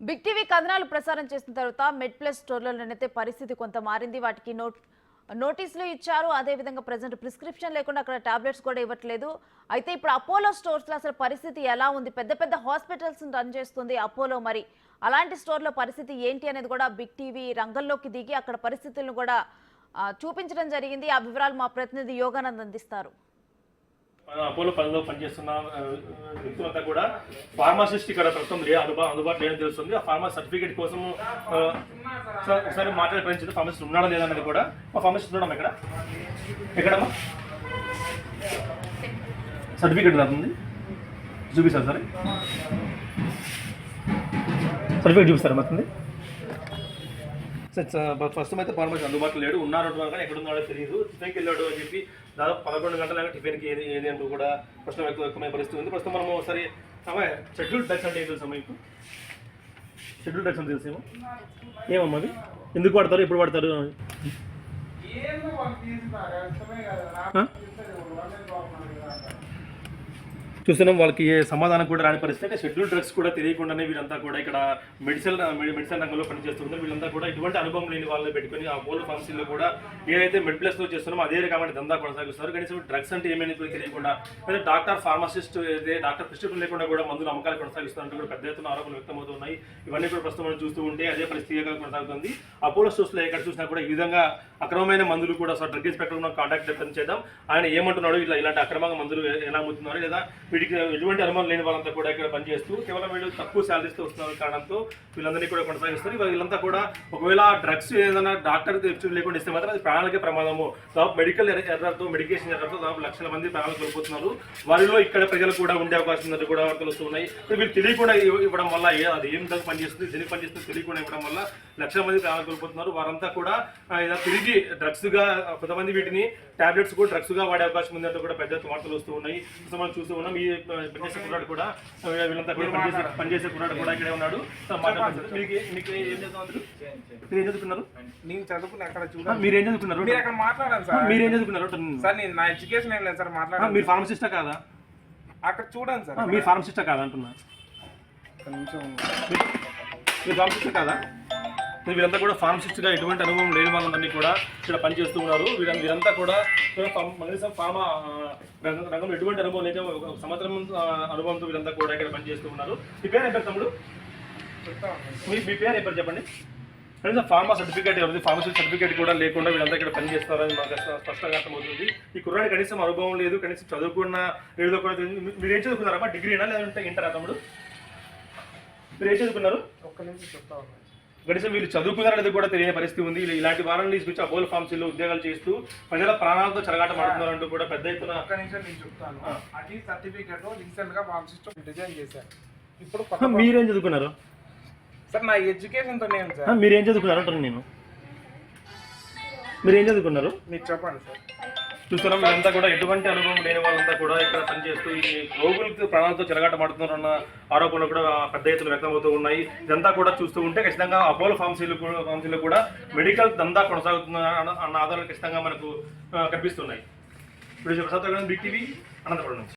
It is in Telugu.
బిగ్ టీవీ కథనాలు ప్రసారం చేసిన తర్వాత మెడ్ ప్లస్ స్టోర్లలోనైతే పరిస్థితి కొంత మారింది. వాటికి నోటీసులు ఇచ్చారు. అదేవిధంగా ప్రజెంట్ ప్రిస్క్రిప్షన్ లేకుండా అక్కడ టాబ్లెట్స్ కూడా ఇవ్వట్లేదు. అయితే ఇప్పుడు అపోలో స్టోర్స్లో అసలు పరిస్థితి ఎలా ఉంది? పెద్ద పెద్ద హాస్పిటల్స్ రన్ చేస్తుంది అపోలో. మరి అలాంటి స్టోర్లో పరిస్థితి ఏంటి అనేది కూడా బిగ్ టీవీ రంగంలోకి దిగి అక్కడ పరిస్థితులను కూడా చూపించడం జరిగింది. ఆ వివరాలు మా ప్రతినిధి యోగానంద్ అందిస్తారు. అపోలో పనిలో పనిచేస్తున్న వ్యక్తులంతా కూడా ఫార్మాసిస్ట్ ఇక్కడ ప్రస్తుతం అందుబాటులో లేదని తెలుస్తుంది. ఆ ఫార్మా సర్టిఫికేట్ కోసం ఒకసారి మాట్లాడే ప్రయత్నించింది. ఫార్మసిస్ట్ ఉన్నాడా లేదా అనేది కూడా మా ఫార్మసిస్ట్ ఉన్నాం ఎక్కడమ్మా సర్టిఫికేట్ రాస్తుంది చూపిస్తారు సరే సర్టిఫికేట్ చూపిస్తారా మొత్తం ఫస్ట్ అయితే ఫార్మసీ అందుబాటులో లేడు. ఉన్నాడు కానీ ఎక్కడ ఉన్నాడో తెలియదు. టిఫిన్కి వెళ్ళాడు అని చెప్పి దాదాపు 11 గంటల టిఫిన్కి ఏది అంటూ కూడా ప్రశ్న వ్యక్తమైన పరిస్థితి ఉంది. ప్రస్తుతం మనం ఒకసారి షెడ్యూల్ డ్రగ్స్ అంటే ఏం తెలుసు అమ్మా? ఇప్పుడు షెడ్యూల్ డ్రగ్స్ అంటే తెలుసేమో ఏమమ్మా అవి ఎందుకు వాడతారు, ఎప్పుడు వాడతారు? చూస్తున్నాం వాళ్ళకి ఏ సమాధానం కూడా రాని పరిస్థితి. అంటే షెడ్యూల్ డ్రగ్స్ కూడా తెలియకుండానే వీళ్ళంతా కూడా ఇక్కడ మెడిసిన్ రంగంలో పనిచేస్తున్నారు. వీళ్ళంతా కూడా ఇటువంటి అనుభవం లేని వాళ్ళని పెట్టుకుని ఆ అపోలో ఫార్మసీలో కూడా ఏదైతే మెడ్ ప్లస్లో చేస్తున్నామో అదే రకమైన దందా కొనసాగిస్తారు. కనీసం డ్రగ్స్ అంటే ఏమైనా తెలియకుండా లేదా డాక్టర్ ఫార్మసిస్ట్ ఏదైతే డాక్టర్ ప్రిస్క్రిప్షన్ లేకుండా కూడా మందులు అమ్మకాలు కొనసాగిస్తున్నట్టు కూడా పెద్ద ఎత్తున ఆరోపణలు వ్యక్తమవుతున్నాయి. ఇవన్నీ కూడా ప్రస్తుతం మనం చూస్తూ ఉంటే అదే పరిస్థితిగా కొనసాగుతుంది. అపోలో స్టోర్స్లో ఎక్కడ చూసినా కూడా ఈ విధంగా అక్రమమైన మందులు కూడా డ్రగ్ ఇన్స్పెక్టర్ కాంటాక్ట్ చేద్దాం. ఆయన ఏమంటున్నాడు, ఇలాంటి అక్రమంగా మందులు ఎలా అమ్ముతున్నారు లేదా వీటికి ఎటువంటి అనుమానం లేని వాళ్ళంతా కూడా ఇక్కడ పనిచేస్తూ కేవలం వీళ్ళు తక్కువ శాలరీస్తో వస్తున్న కారణంతో వీళ్ళందరినీ కూడా కొనసాగిస్తారు. వీళ్ళంతా కూడా ఒకవేళ డ్రగ్స్ ఏదైనా డాక్టర్ లేకుండా ఇస్తే మాత్రం అది ప్రాణాలకే ప్రమాదము. దాదాపు మెడికల్ ఎర్రర్తో మెడికేషన్ ఎర్రర్తో దాదాపు లక్షల మంది ప్రాణాలు కోల్పోతున్నారు. వారిలో ఇక్కడ ప్రజలు కూడా ఉండే అవకాశం ఉందని కూడా వార్తలు వస్తున్నాయి. వీళ్ళు తెలియకుండా ఇవ్వడం వల్ల అది ఏం డ్రగ్ పనిచేస్తుంది, దేనికి పనిచేస్తుంది తెలియకుండా ఇవ్వడం వల్ల లక్షల మంది ప్రాణాలు కోల్పోతున్నారు. వారంతా కూడా తిరిగి డ్రగ్స్గా కొంతమంది వీటిని టాబ్లెట్స్ కూడా డ్రగ్స్గా వాడే అవకాశం ఉందంటూ కూడా పెద్ద వార్తలు వస్తూ ఉన్నాయి. మనం చూస్తూ ఉన్నాం. ఈ పనిచేసే కుర్రాడు కూడా వీళ్ళంతా కూడా పనిచేసే కుర్రాడు కూడా ఇక్కడే ఉన్నాడు. మీకు ఏం చదువుతున్నారు? మీరు ఏం చదువుకున్నారు? నేను చదువుకున్నా అక్కడ చూడండి. మీరు ఏం చదువుకున్నారు? మీరు అక్కడ మాట్లాడాను సార్. మీరు ఏం చదువుకున్నారు సార్? నేను నా ఎడ్యుకేషన్ ఏం లేదు సార్. మాట్లాడాను. మీరు ఫార్మసిస్టా కాదా? అక్కడ చూడండి సార్. మీరు ఫార్మసిస్టా కాదా అంటున్నా? మీరు ఫార్మసిస్టా కాదా? వీళ్ళంతా కూడా ఫార్మసిస్ట్గా ఎటువంటి అనుభవం లేని వాళ్ళందరినీ కూడా ఇక్కడ పనిచేస్తూ ఉన్నారు. వీరంతా కూడా కనీసం ఫార్మా రంగంలో ఎటువంటి అనుభవం లేక ఒక సంవత్సరం అనుభవంతో వీళ్ళంతా కూడా ఇక్కడ పనిచేస్తూ ఉన్నారు. మీ పేరు ఏం పేరు తమ్ముడు? మీ పేరు ఏం పేరు చెప్పండి. కనీసం ఫార్మా సర్టిఫికేట్ ఎవరిది ఫార్మసీ సర్టిఫికేట్ కూడా లేకుండా వీళ్ళంతా ఇక్కడ పనిచేస్తారని మాకు స్పష్టంగా అర్థమవుతుంది. ఈ కుర్రాడి కనీసం అనుభవం లేదు, కనీసం చదువుకున్న ఏదో కూడా. మీరు ఏం చదువుకున్నారమ్మా? డిగ్రీనా లేదంటే ఇంటరా తమ్ముడు? మీరు ఏం చదువుకున్నారు? ఒక్క నిమిషం చెప్తా ఉన్నాను. కనీసం వీళ్ళు చదువుకున్నారనేది కూడా తెలియని పరిస్థితి ఉంది. ఇలాంటి వారాన్ని తీసుకొచ్చి అపోలో ఫార్మసీలో ఉద్యోగాలు చేస్తూ ప్రజల ప్రాణాలతో చెలగాట మాడుతున్నారంటూ కూడా పెద్ద ఎత్తున. ఒక్క నిమిషం నేను చెప్తాను. అది సర్టిఫికేట్ రీసెంట్ గా ఫార్మసిస్ట్ డిజైన్ చేశారు. ఇప్పుడు మీరేం చదువుకున్నారు సార్? నా ఎడ్యుకేషన్ తో నేను సార్. మీరేం చదువుకున్నారు అంటారు నేను. మీరేం చదువుకున్నారు? మీరు చెప్పండి సార్. చూస్తున్నాం. వీళ్ళంతా కూడా ఎటువంటి అనుభవం లేని వాళ్ళంతా కూడా ఇక్కడ పనిచేస్తూ ఈ రోగులకు ప్రాణాలతో చెలగాట మాడుతున్నారన్న ఆరోపణలు కూడా పెద్ద ఎత్తున వ్యక్తమవుతూ ఉన్నాయి. ఇదంతా కూడా చూస్తూ ఉంటే ఖచ్చితంగా అపోలో ఫార్మసీలో కూడా మెడికల్ దందా కొనసాగుతున్న అన్న ఆధారాలు ఖచ్చితంగా మనకు కనిపిస్తున్నాయి. ఇప్పుడు ప్రసాద్ బిగ్ టీవీ అనంతపురం నుంచి.